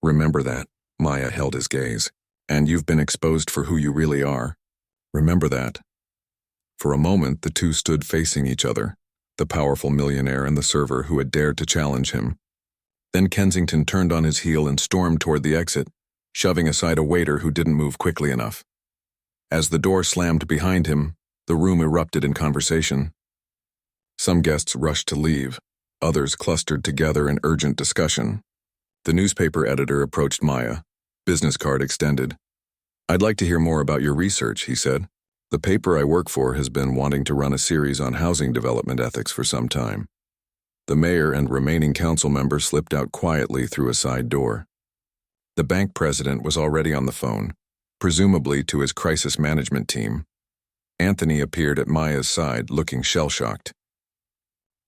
Remember that. Maya held his gaze. And you've been exposed for who you really are. Remember that. For a moment, the two stood facing each other, the powerful millionaire and the server who had dared to challenge him. Then Kensington turned on his heel and stormed toward the exit, shoving aside a waiter who didn't move quickly enough. As the door slammed behind him, the room erupted in conversation. Some guests rushed to leave, others clustered together in urgent discussion. The newspaper editor approached Maya, business card extended. I'd like to hear more about your research, he said. The paper I work for has been wanting to run a series on housing development ethics for some time. The mayor and remaining council members slipped out quietly through a side door. The bank president was already on the phone, presumably to his crisis management team. Anthony appeared at Maya's side, looking shell-shocked.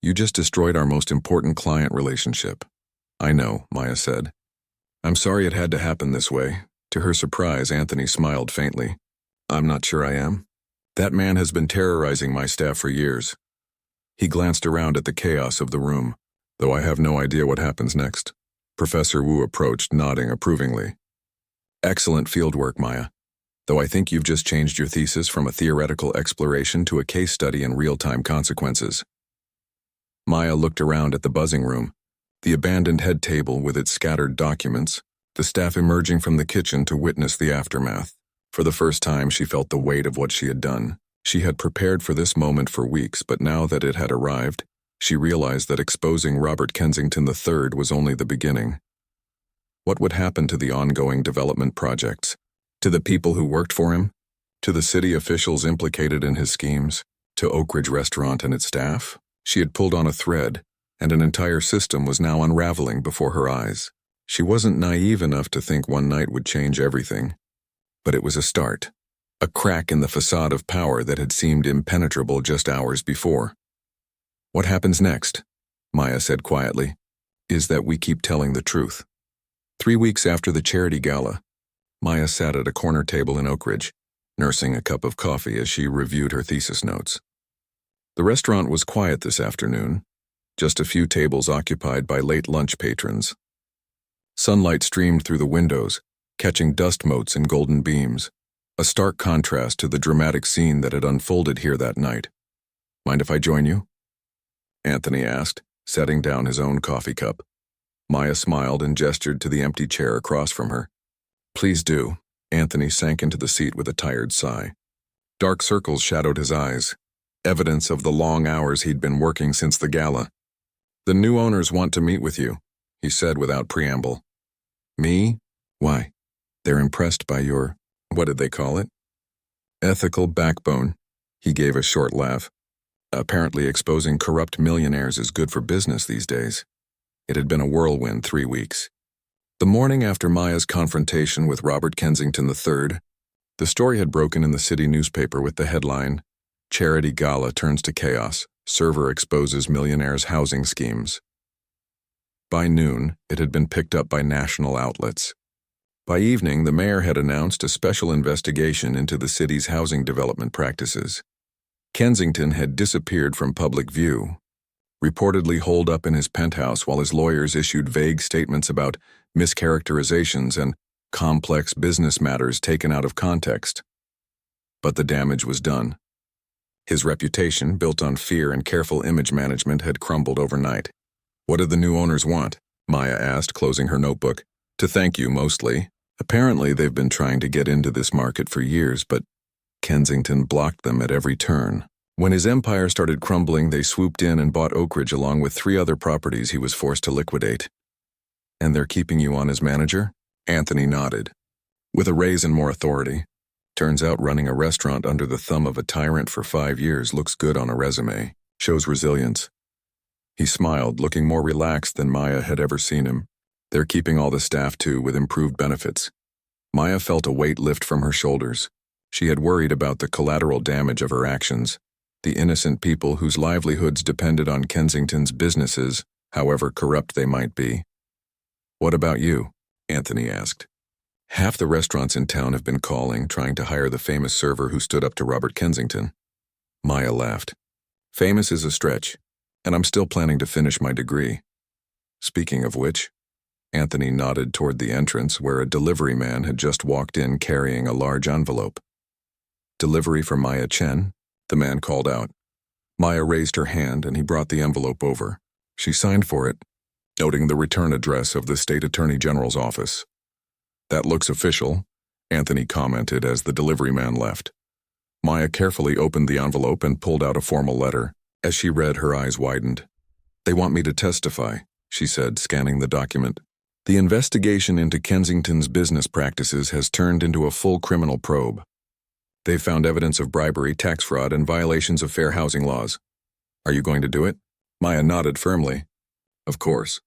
You just destroyed our most important client relationship. I know, Maya said. I'm sorry it had to happen this way. To her surprise, Anthony smiled faintly. I'm not sure I am. That man has been terrorizing my staff for years. He glanced around at the chaos of the room, though I have no idea what happens next. Professor Wu approached, nodding approvingly. Excellent fieldwork, Maya. Though I think you've just changed your thesis from a theoretical exploration to a case study in real-time consequences. Maya looked around at the buzzing room, the abandoned head table with its scattered documents, the staff emerging from the kitchen to witness the aftermath. For the first time, she felt the weight of what she had done. She had prepared for this moment for weeks, but now that it had arrived, she realized that exposing Robert Kensington III was only the beginning. What would happen to the ongoing development projects? To the people who worked for him? To the city officials implicated in his schemes? To Oak Ridge Restaurant and its staff? She had pulled on a thread, and an entire system was now unraveling before her eyes. She wasn't naive enough to think one night would change everything. But it was a start. A crack in the facade of power that had seemed impenetrable just hours before. What happens next? Maya said quietly. Is that we keep telling the truth. 3 weeks after the charity gala, Maya sat at a corner table in Oak Ridge, nursing a cup of coffee as she reviewed her thesis notes. The restaurant was quiet this afternoon, just a few tables occupied by late lunch patrons. Sunlight streamed through the windows, catching dust motes and golden beams, a stark contrast to the dramatic scene that had unfolded here that night. "Mind if I join you?" Anthony asked, setting down his own coffee cup. Maya smiled and gestured to the empty chair across from her. "Please do." Anthony sank into the seat with a tired sigh. Dark circles shadowed his eyes, evidence of the long hours he'd been working since the gala. "The new owners want to meet with you," he said without preamble. "Me? Why?" "They're impressed by your, what did they call it? Ethical backbone." He gave a short laugh. "Apparently exposing corrupt millionaires is good for business these days." It had been a whirlwind 3 weeks. The morning after Maya's confrontation with Robert Kensington III, the story had broken in the city newspaper with the headline, "Charity Gala Turns to Chaos, Server Exposes Millionaire's Housing Schemes." By noon, it had been picked up by national outlets. By evening, the mayor had announced a special investigation into the city's housing development practices. Kensington had disappeared from public view, reportedly holed up in his penthouse while his lawyers issued vague statements about mischaracterizations and complex business matters taken out of context. But the damage was done. His reputation, built on fear and careful image management, had crumbled overnight. "What did the new owners want?" Maya asked, closing her notebook. "To thank you, mostly. Apparently they've been trying to get into this market for years, but Kensington blocked them at every turn. When his empire started crumbling, they swooped in and bought Oak Ridge along with 3 other properties he was forced to liquidate." "And they're keeping you on as manager?" Anthony nodded. "With a raise and more authority. Turns out running a restaurant under the thumb of a tyrant for 5 years looks good on a resume. Shows resilience." He smiled, looking more relaxed than Maya had ever seen him. "They're keeping all the staff too, with improved benefits." Maya felt a weight lift from her shoulders. She had worried about the collateral damage of her actions, the innocent people whose livelihoods depended on Kensington's businesses, however corrupt they might be. "What about you?" Anthony asked. "Half the restaurants in town have been calling, trying to hire the famous server who stood up to Robert Kensington." Maya laughed. "Famous is a stretch, and I'm still planning to finish my degree." "Speaking of which," Anthony nodded toward the entrance where a delivery man had just walked in carrying a large envelope. "Delivery for Maya Chen?" the man called out. Maya raised her hand and he brought the envelope over. She signed for it, noting the return address of the State Attorney General's office. "That looks official," Anthony commented as the delivery man left. Maya carefully opened the envelope and pulled out a formal letter. As she read, her eyes widened. "They want me to testify," she said, scanning the document. "The investigation into Kensington's business practices has turned into a full criminal probe. They've found evidence of bribery, tax fraud, and violations of fair housing laws. Are you going to do it?" Maya nodded firmly. "Of course.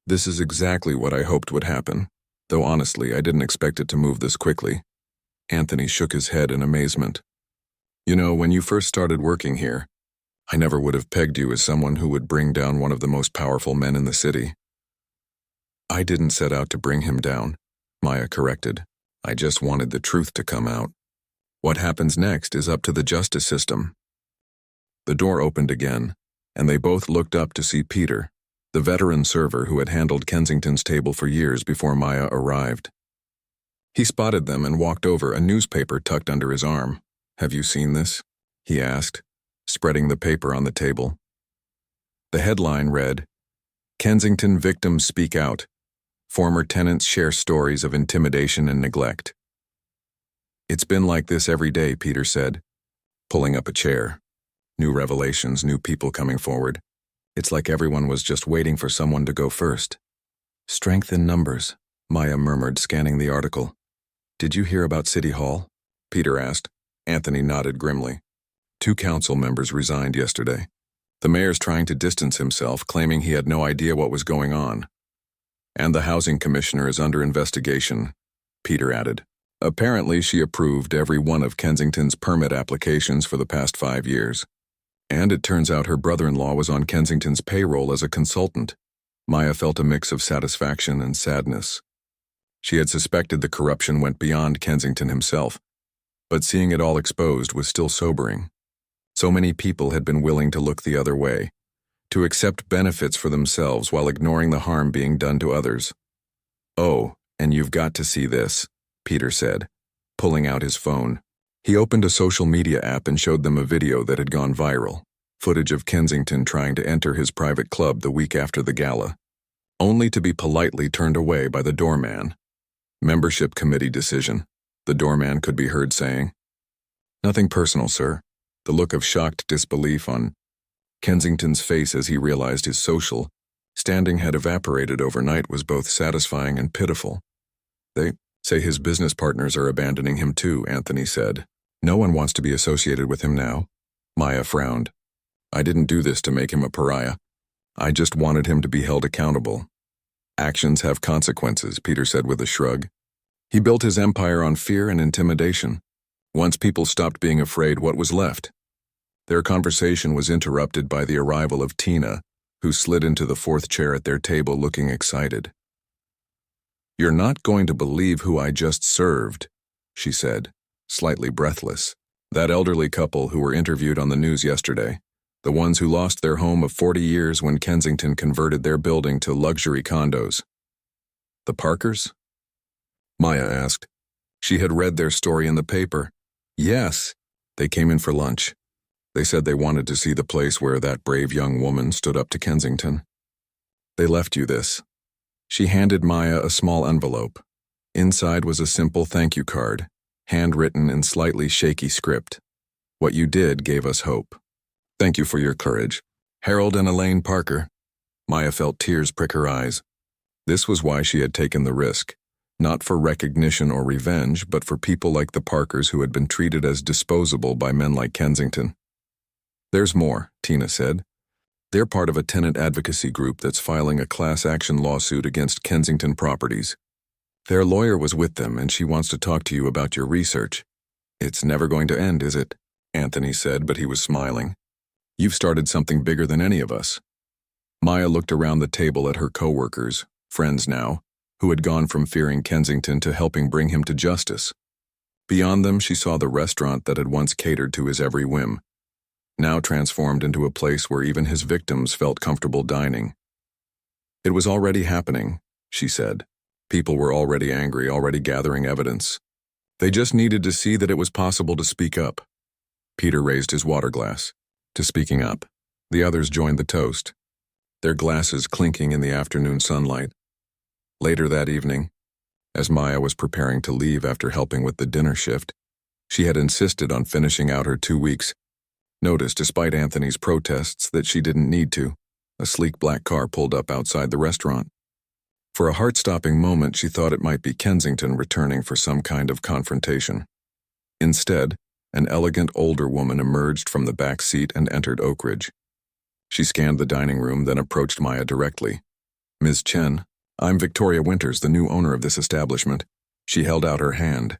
This is exactly what I hoped would happen, though honestly, I didn't expect it to move this quickly." Anthony shook his head in amazement. "You know, when you first started working here, I never would have pegged you as someone who would bring down one of the most powerful men in the city." "I didn't set out to bring him down," Maya corrected. "I just wanted the truth to come out. What happens next is up to the justice system." The door opened again, and they both looked up to see Peter, the veteran server who had handled Kensington's table for years before Maya arrived. He spotted them and walked over, a newspaper tucked under his arm. "Have you seen this?" he asked, spreading the paper on the table. The headline read, "Kensington Victims Speak Out. Former tenants share stories of intimidation and neglect." "It's been like this every day," Peter said, pulling up a chair. "New revelations, new people coming forward. It's like everyone was just waiting for someone to go first." "Strength in numbers," Maya murmured, scanning the article. "Did you hear about City Hall?" Peter asked. Anthony nodded grimly. 2 council members resigned yesterday. The mayor's trying to distance himself, claiming he had no idea what was going on. "And the housing commissioner is under investigation," Peter added. "Apparently she approved every one of Kensington's permit applications for the past 5 years. And it turns out her brother-in-law was on Kensington's payroll as a consultant." Maya felt a mix of satisfaction and sadness. She had suspected the corruption went beyond Kensington himself. But seeing it all exposed was still sobering. So many people had been willing to look the other way, to accept benefits for themselves while ignoring the harm being done to others. "Oh, and you've got to see this," Peter said, pulling out his phone. He opened a social media app and showed them a video that had gone viral, footage of Kensington trying to enter his private club the week after the gala, only to be politely turned away by the doorman. "Membership committee decision," the doorman could be heard saying. "Nothing personal, sir." The look of shocked disbelief on Kensington's face as he realized his social standing had evaporated overnight was both satisfying and pitiful. "They say his business partners are abandoning him too," Anthony said. "No one wants to be associated with him now." Maya frowned. "I didn't do this to make him a pariah. I just wanted him to be held accountable." "Actions have consequences," Peter said with a shrug. He built his empire on fear and intimidation. Once people stopped being afraid, what was left? Their conversation was interrupted by the arrival of Tina, who slid into the fourth chair at their table looking excited. "You're not going to believe who I just served," she said, slightly breathless. "That elderly couple who were interviewed on the news yesterday, the ones who lost their home of 40 years when Kensington converted their building to luxury condos." "The Parkers?" Maya asked. She had read their story in the paper. "Yes, they came in for lunch. They said they wanted to see the place where that brave young woman stood up to Kensington. They left you this." She handed Maya a small envelope. Inside was a simple thank you card, handwritten in slightly shaky script. "What you did gave us hope. Thank you for your courage. Harold and Elaine Parker." Maya felt tears prick her eyes. This was why she had taken the risk. Not for recognition or revenge, but for people like the Parkers who had been treated as disposable by men like Kensington. "There's more," Tina said. "They're part of a tenant advocacy group that's filing a class action lawsuit against Kensington Properties. Their lawyer was with them, and she wants to talk to you about your research." "It's never going to end, is it?" Anthony said, but he was smiling. "You've started something bigger than any of us." Maya looked around the table at her co-workers, friends now, who had gone from fearing Kensington to helping bring him to justice. Beyond them, she saw the restaurant that had once catered to his every whim, now transformed into a place where even his victims felt comfortable dining. "It was already happening," she said. "People were already angry, already gathering evidence. They just needed to see that it was possible to speak up." Peter raised his water glass. To speaking up. The others joined the toast, their glasses clinking in the afternoon sunlight. Later that evening, as Maya was preparing to leave after helping with the dinner shift, she had insisted on finishing out her 2 weeks. Noticed, despite Anthony's protests, that she didn't need to. A sleek black car pulled up outside the restaurant. For a heart-stopping moment, she thought it might be Kensington returning for some kind of confrontation. Instead, an elegant older woman emerged from the back seat and entered Oak Ridge. She scanned the dining room, then approached Maya directly. "Ms. Chen, I'm Victoria Winters, the new owner of this establishment." She held out her hand.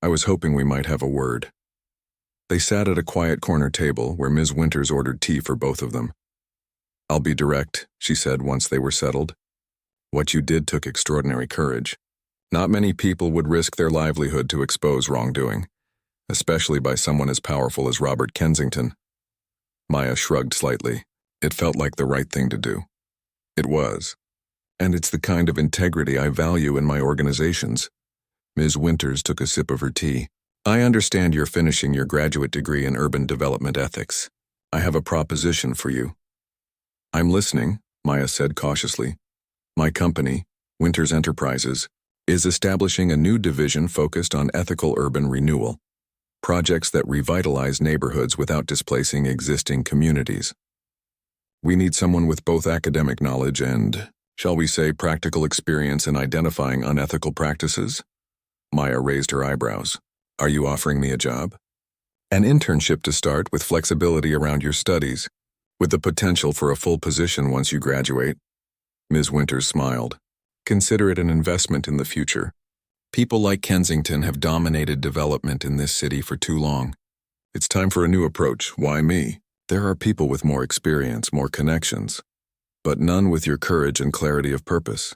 "I was hoping we might have a word." They sat at a quiet corner table where Ms. Winters ordered tea for both of them. "I'll be direct," she said once they were settled. "What you did took extraordinary courage. Not many people would risk their livelihood to expose wrongdoing, especially by someone as powerful as Robert Kensington." Maya shrugged slightly. It felt like the right thing to do. It was. And it's the kind of integrity I value in my organizations. Ms. Winters took a sip of her tea. "I understand you're finishing your graduate degree in urban development ethics. I have a proposition for you." "I'm listening," Maya said cautiously. "My company, Winters Enterprises, is establishing a new division focused on ethical urban renewal, projects that revitalize neighborhoods without displacing existing communities. We need someone with both academic knowledge and, shall we say, practical experience in identifying unethical practices." Maya raised her eyebrows. "Are you offering me a job?" "An internship to start, with flexibility around your studies, with the potential for a full position once you graduate." Ms. Winters smiled. "Consider it an investment in the future. People like Kensington have dominated development in this city for too long. It's time for a new approach. Why me? There are people with more experience, more connections, but none with your courage and clarity of purpose."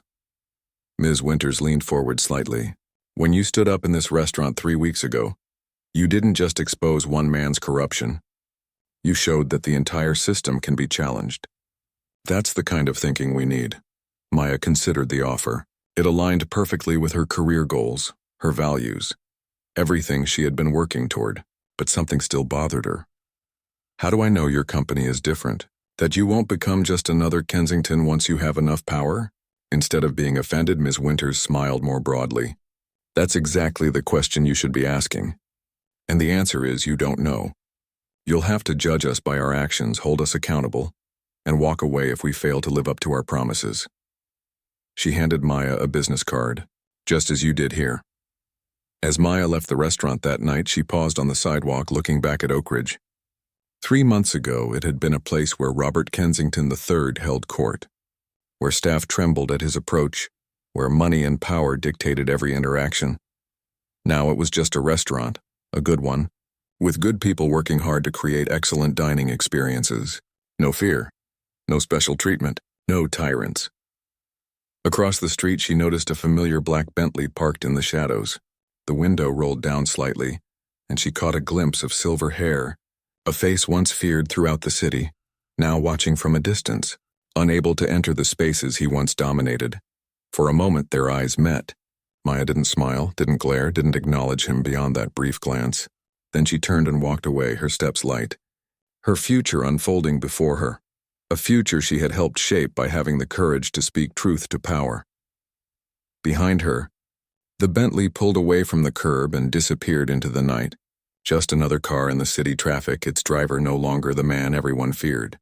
Ms. Winters leaned forward slightly. "When you stood up in this restaurant 3 weeks ago, You didn't just expose one man's corruption. You showed that the entire system can be challenged. That's the kind of thinking we need. Maya considered the offer. It aligned perfectly with her career goals, her values, everything she had been working toward, but something still bothered her. How do I know your company is different? That you won't become just another Kensington once you have enough power? Instead of being offended, Ms. Winters smiled more broadly. That's exactly the question you should be asking. And the answer is you don't know. You'll have to judge us by our actions, hold us accountable, and walk away if we fail to live up to our promises. She handed Maya a business card, just as you did here. As Maya left the restaurant that night, she paused on the sidewalk looking back at Oak Ridge. 3 months ago, it had been a place where Robert Kensington III held court, where staff trembled at his approach, where money and power dictated every interaction. Now it was just a restaurant, a good one, with good people working hard to create excellent dining experiences. No fear, no special treatment, no tyrants. Across the street, she noticed a familiar black Bentley parked in the shadows. The window rolled down slightly, and she caught a glimpse of silver hair, a face once feared throughout the city, now watching from a distance, unable to enter the spaces he once dominated. For a moment, their eyes met. Maya didn't smile, didn't glare, didn't acknowledge him beyond that brief glance. Then she turned and walked away, her steps light. Her future unfolding before her. A future she had helped shape by having the courage to speak truth to power. Behind her, the Bentley pulled away from the curb and disappeared into the night. Just another car in the city traffic, its driver no longer the man everyone feared.